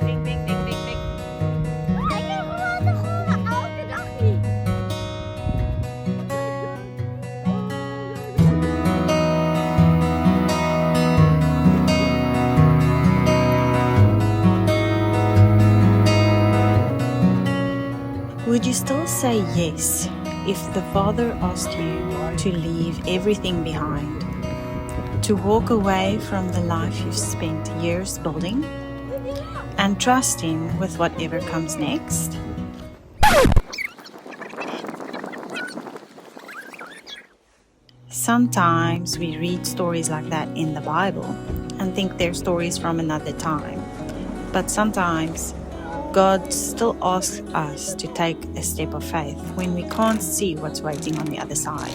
Ding, ding, ding, ding, ding. Ik heb gewoon elke dag niet. Would you still say yes if the Father asked you to leave everything behind, to walk away from the life you've spent years building, and trust Him with whatever comes next? Sometimes we read stories like that in the Bible and think they're stories from another time, but sometimes God still asks us to take a step of faith when we can't see what's waiting on the other side.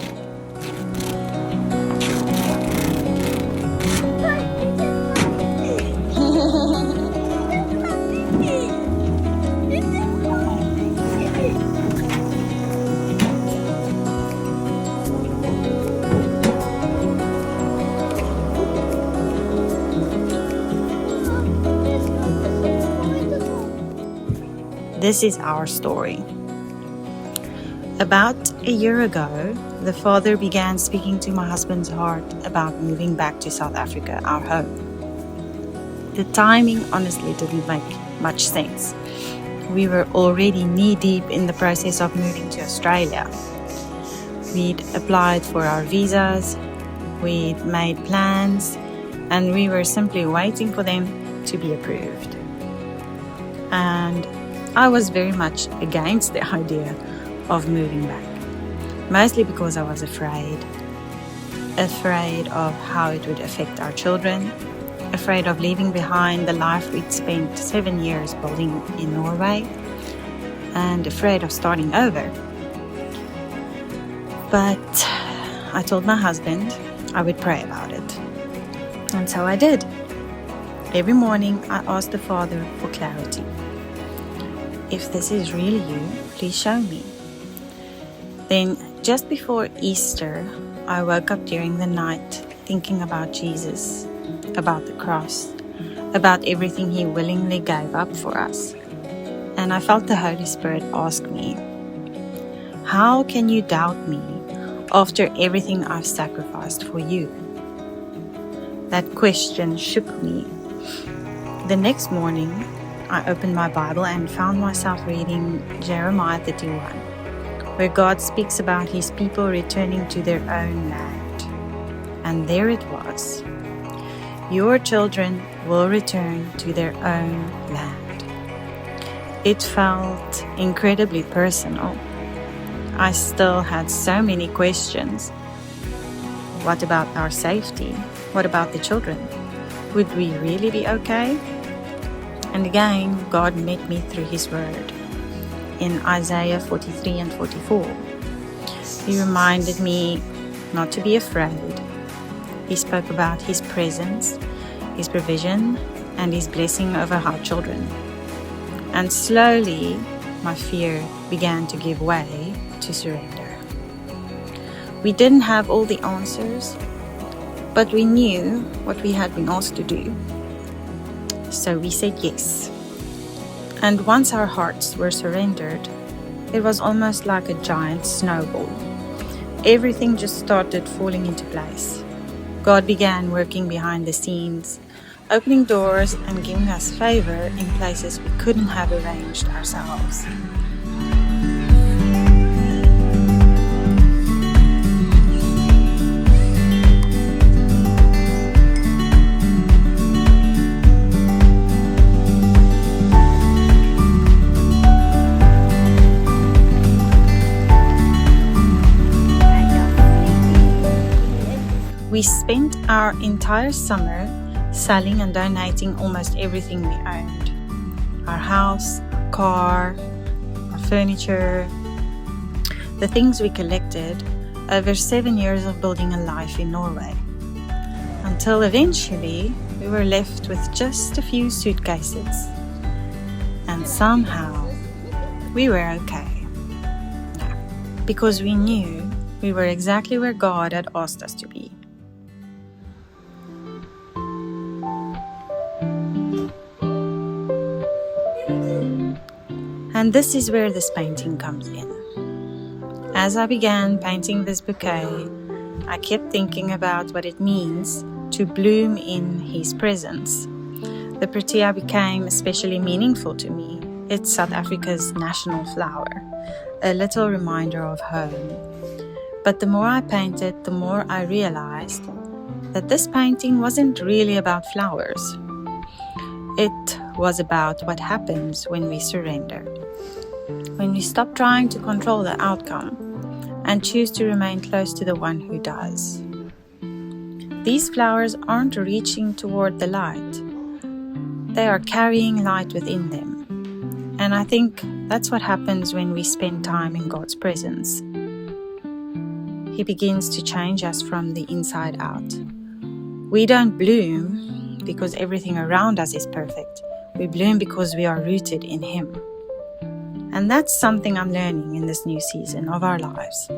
This is our story. About a year ago, the Father began speaking to my husband's heart about moving back to South Africa, our home. The timing honestly didn't make much sense. We were already knee-deep in the process of moving to Australia. We'd applied for our visas, we'd made plans, and we were simply waiting for them to be approved. And I was very much against the idea of moving back, mostly because I was afraid of how it would affect our children, afraid of leaving behind the life we'd spent 7 years building in Norway, and afraid of starting over. But I told my husband I would pray about it. And so I did. Every morning I asked the Father for clarity. If this is really you, please show me. Then, just before Easter, I woke up during the night thinking about Jesus, about the cross, about everything He willingly gave up for us. And I felt the Holy Spirit ask me, how can you doubt me after everything I've sacrificed for you? That question shook me. The next morning, I opened my Bible and found myself reading Jeremiah 31, where God speaks about His people returning to their own land. And there it was. Your children will return to their own land. It felt incredibly personal. I still had so many questions. What about our safety? What about the children? Would we really be okay? And again, God met me through His Word. In Isaiah 43 and 44, He reminded me not to be afraid. He spoke about His presence, His provision, and His blessing over our children. And slowly, my fear began to give way to surrender. We didn't have all the answers, but we knew what we had been asked to do. So we said yes. And once our hearts were surrendered, it was almost like a giant snowball. Everything just started falling into place. God began working behind the scenes, opening doors and giving us favor in places we couldn't have arranged ourselves. We spent our entire summer selling and donating almost everything we owned. Our house, car, our furniture, the things we collected over 7 years of building a life in Norway. Until eventually we were left with just a few suitcases. And somehow we were okay. Because we knew we were exactly where God had asked us to be. And this is where this painting comes in. As I began painting this bouquet, I kept thinking about what it means to bloom in His presence. The protea became especially meaningful to me. It's South Africa's national flower, a little reminder of home. But the more I painted, the more I realized that this painting wasn't really about flowers. It was about what happens when we surrender, when we stop trying to control the outcome and choose to remain close to the one who does. These flowers aren't reaching toward the light. They are carrying light within them. And I think that's what happens when we spend time in God's presence. He begins to change us from the inside out. We don't bloom because everything around us is perfect. We bloom because we are rooted in Him. And that's something I'm learning in this new season of our lives.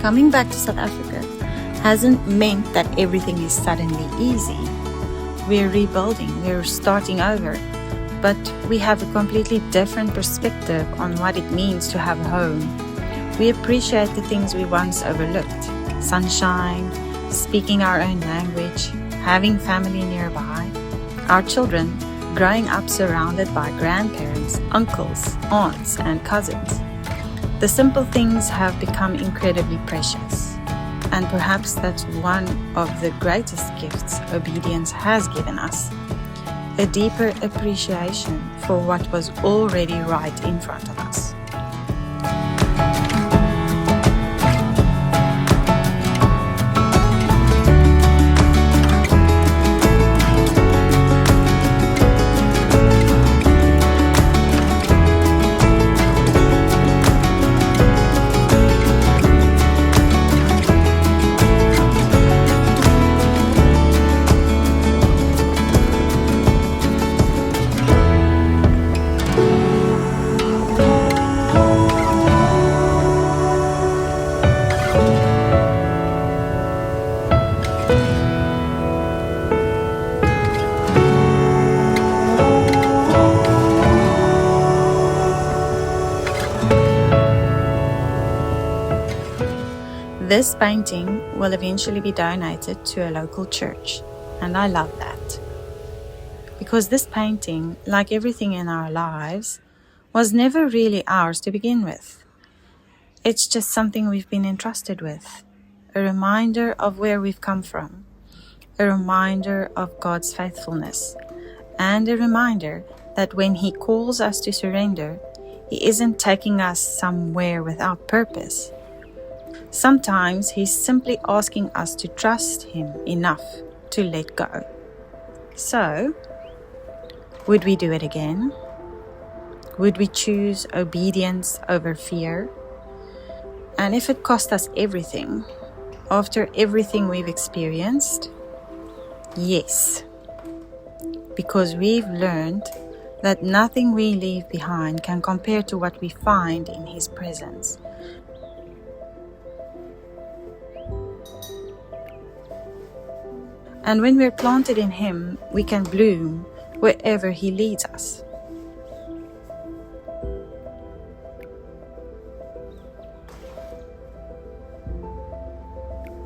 Coming back to South Africa hasn't meant that everything is suddenly easy. We're rebuilding, we're starting over, but we have a completely different perspective on what it means to have a home. We appreciate the things we once overlooked: sunshine, speaking our own language, having family nearby, our children growing up surrounded by grandparents, uncles, aunts, and cousins. The simple things have become incredibly precious, and perhaps that's one of the greatest gifts obedience has given us: a deeper appreciation for what was already right in front of us. This painting will eventually be donated to a local church, and I love that. Because this painting, like everything in our lives, was never really ours to begin with. It's just something we've been entrusted with, a reminder of where we've come from, a reminder of God's faithfulness, and a reminder that when He calls us to surrender, He isn't taking us somewhere without purpose. Sometimes He's simply asking us to trust Him enough to let go. So, would we do it again? Would we choose obedience over fear? And if it cost us everything, after everything we've experienced, yes. Because we've learned that nothing we leave behind can compare to what we find in His presence. And when we're planted in Him, we can bloom wherever He leads us.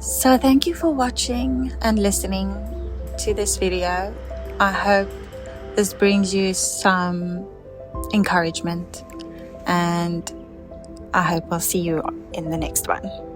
So thank you for watching and listening to this video. I hope this brings you some encouragement, and I hope I'll see you in the next one.